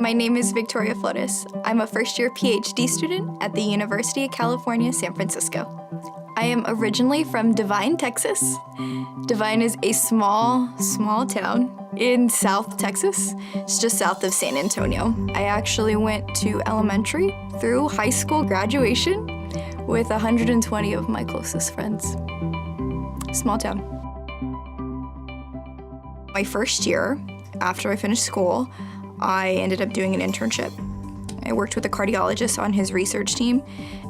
My name is Victoria Flores. I'm a first-year PhD student at the University of California, San Francisco. I am originally from Devine, Texas. Devine is a small town in South Texas. It's just south of San Antonio. I actually went to elementary through high school graduation with 120 of my closest friends. Small town. My first year, after I finished school, I ended up doing an internship. I worked with a cardiologist on his research team,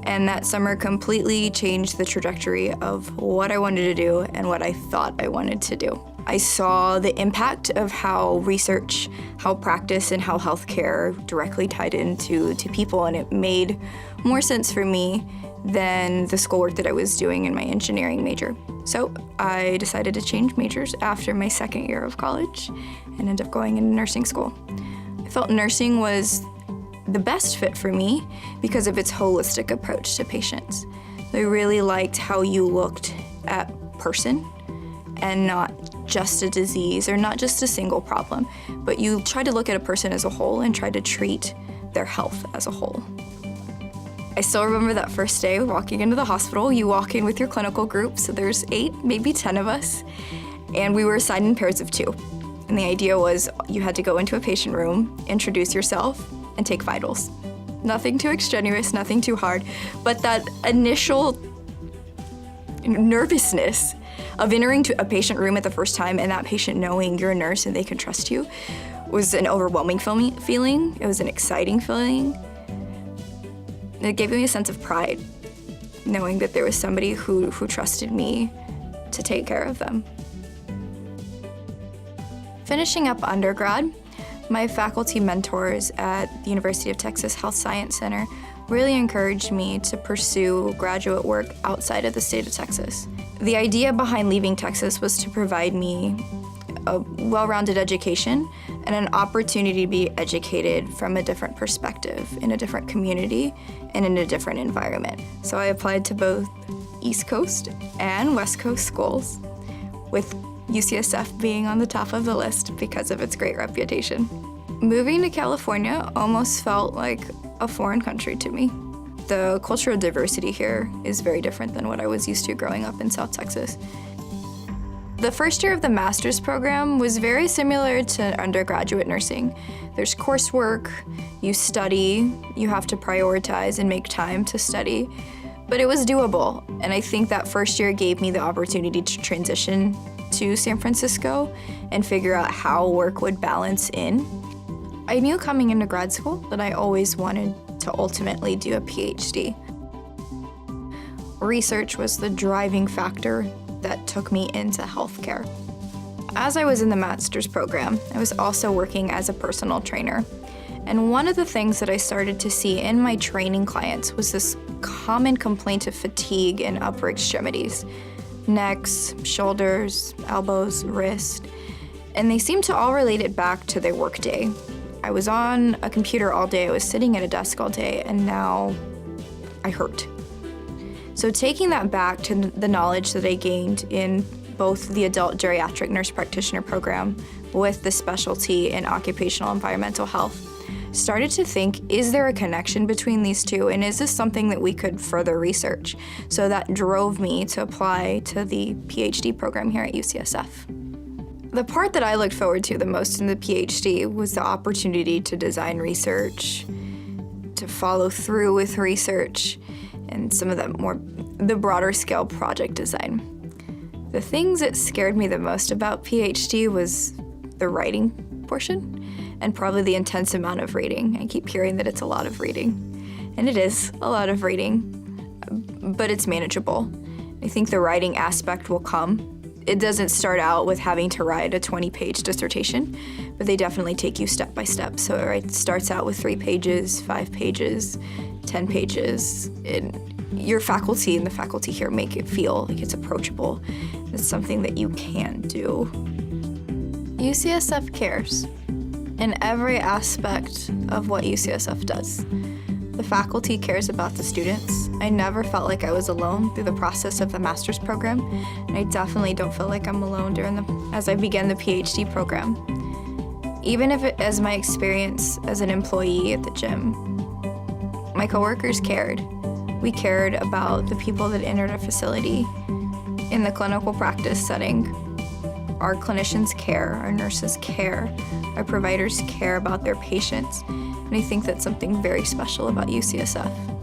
and that summer completely changed the trajectory of what I wanted to do and what I thought I wanted to do. I saw the impact of how research, how practice, and how healthcare directly tied into people, and it made more sense for me than the schoolwork that I was doing in my engineering major. So I decided to change majors after my second year of college and ended up going into nursing school. I felt nursing was the best fit for me because of its holistic approach to patients. I really liked how you looked at person and not just a disease or not just a single problem, but you tried to look at a person as a whole and try to treat their health as a whole. I still remember that first day walking into the hospital. You walk in with your clinical group, so there's 8, maybe 10 of us, and we were assigned in pairs of 2. And the idea was you had to go into a patient room, introduce yourself, and take vitals. Nothing too extraneous, nothing too hard, but that initial nervousness of entering to a patient room at the first time and that patient knowing you're a nurse and they can trust you was an overwhelming feeling. It was an exciting feeling. It gave me a sense of pride, knowing that there was somebody who trusted me to take care of them. Finishing up undergrad, my faculty mentors at the University of Texas Health Science Center really encouraged me to pursue graduate work outside of the state of Texas. The idea behind leaving Texas was to provide me a well-rounded education and an opportunity to be educated from a different perspective, in a different community, and in a different environment. So I applied to both East Coast and West Coast schools, with UCSF being on the top of the list because of its great reputation. Moving to California almost felt like a foreign country to me. The cultural diversity here is very different than what I was used to growing up in South Texas. The first year of the master's program was very similar to undergraduate nursing. There's coursework, you study, you have to prioritize and make time to study, but it was doable. And I think that first year gave me the opportunity to transition to San Francisco and figure out how work would balance in. I knew coming into grad school that I always wanted to ultimately do a PhD. Research was the driving factor that took me into healthcare. As I was in the master's program, I was also working as a personal trainer. And one of the things that I started to see in my training clients was this common complaint of fatigue in upper extremities. Necks, shoulders, elbows, wrist, and they seemed to all relate it back to their workday. I was on a computer all day, I was sitting at a desk all day, and now I hurt. So taking that back to the knowledge that I gained in both the adult geriatric nurse practitioner program with the specialty in occupational environmental health, started to think, is there a connection between these two, and is this something that we could further research? So that drove me to apply to the PhD program here at UCSF. The part that I looked forward to the most in the PhD was the opportunity to design research, to follow through with research, and some of the broader scale project design. The things that scared me the most about PhD was the writing portion, and probably the intense amount of reading. I keep hearing that it's a lot of reading, and it is a lot of reading, but it's manageable. I think the writing aspect will come. It doesn't start out with having to write a 20-page dissertation, but they definitely take you step by step. So it starts out with 3 pages, 5 pages, 10 pages. Your faculty and the faculty here make it feel like it's approachable. It's something that you can do. UCSF cares in every aspect of what UCSF does. The faculty cares about the students. I never felt like I was alone through the process of the master's program, and I definitely don't feel like I'm alone as I began the PhD program. Even if it as my experience as an employee at the gym, my coworkers cared. We cared about the people that entered our facility. In the clinical practice setting, our clinicians care, our nurses care, our providers care about their patients, and I think that's something very special about UCSF.